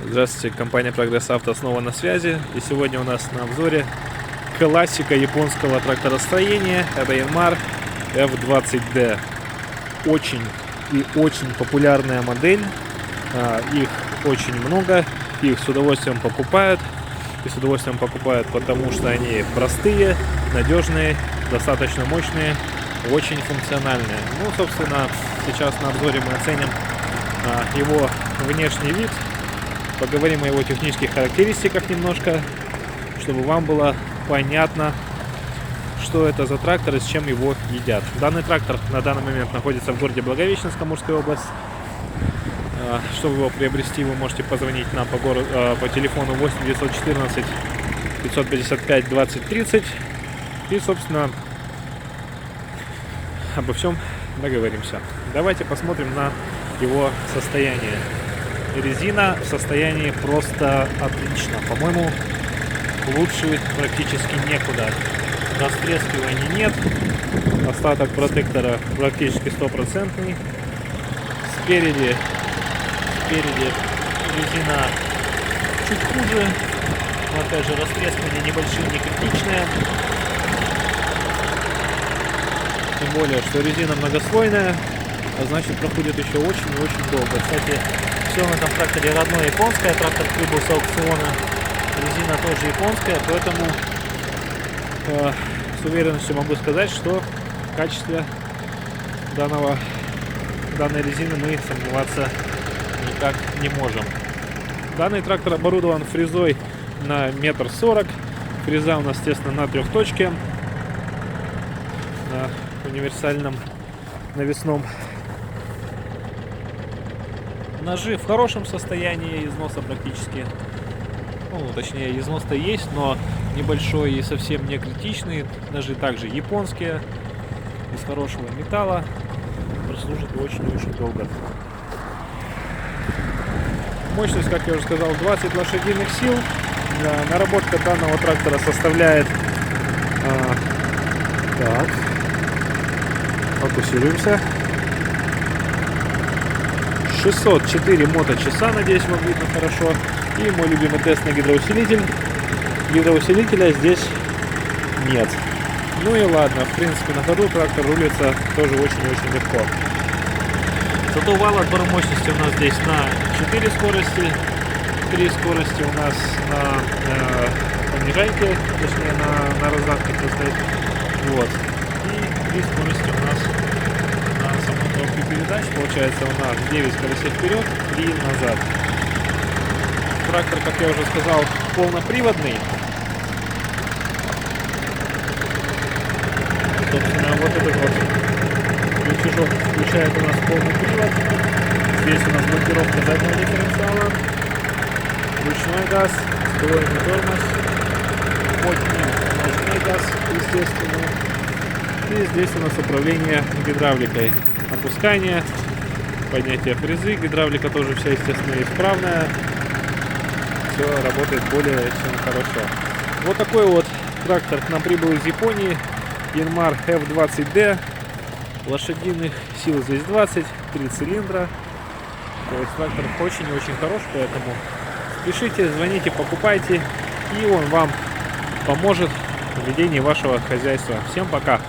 Здравствуйте, компания Прогресс Авто снова на связи. И сегодня у нас на обзоре классика японского тракторостроения. Это Yanmar F20D. Очень и очень популярная модель. Их очень много. Их с удовольствием покупают. И с удовольствием покупают, потому что они простые, надежные, достаточно мощные, очень функциональные. Ну, собственно, сейчас на обзоре мы оценим его внешний вид. Поговорим о его технических характеристиках немножко, чтобы вам было понятно, что это за трактор и с чем его едят. Данный трактор на данный момент находится в городе Благовещенск, Амурская область. Чтобы его приобрести, вы можете позвонить нам по телефону 8 914 555 20 30 и, собственно, обо всем договоримся. Давайте посмотрим на его состояние. Резина в состоянии просто отлично. По-моему, лучше практически некуда. Растрескивания нет. Остаток протектора практически стопроцентный. Спереди резина чуть хуже. Но опять же, растрескивания небольшие, не критичные. Тем более, что резина многослойная, а значит, проходит еще очень и очень долго. Кстати, все на этом тракторе родное японское, трактор прибыл с аукциона, резина тоже японская, поэтому с уверенностью могу сказать, что в качестве данной резины мы сомневаться никак не можем. Данный трактор оборудован фрезой на 1,40 м. Фреза у нас, естественно, на трехточке, на универсальном навесном. Ножи в хорошем состоянии, износа практически, точнее, износ-то есть, но небольшой и совсем не критичный. Ножи также японские, из хорошего металла, прослужит очень-очень долго. Мощность, как я уже сказал, 20 лошадиных сил. Наработка данного трактора составляет... фокусируемся. 604 моточаса, надеюсь, вам видно хорошо. И мой любимый тестный гидроусилитель. Гидроусилителя здесь нет. Ну и ладно, в принципе, на ходу трактор рулится тоже очень-очень легко. Зато вал отбора мощности у нас здесь на 4 скорости. 3 скорости у нас на понижайке, точнее на раздатке стоит. Вот. И 3 скорости у нас на самой коробке передач. Получается, у нас 9 скоростей вперед и назад. Трактор, как я уже сказал, полноприводный. Собственно, вот этот вот рычажок включает у нас полный привод. Здесь у нас блокировка заднего дифференциала, ручной газ, сдвоенный тормоз, под ним ножной газ, естественно. И здесь у нас управление гидравликой. Опускание, поднятие фрезы, гидравлика тоже вся, естественно, исправная. Все работает более чем хорошо. Вот такой вот трактор к нам прибыл из Японии. Yanmar F20D. Лошадиных сил здесь 20, 3 цилиндра. То есть трактор очень и очень хорош, поэтому спешите, звоните, покупайте, и он вам поможет в ведении вашего хозяйства. Всем пока!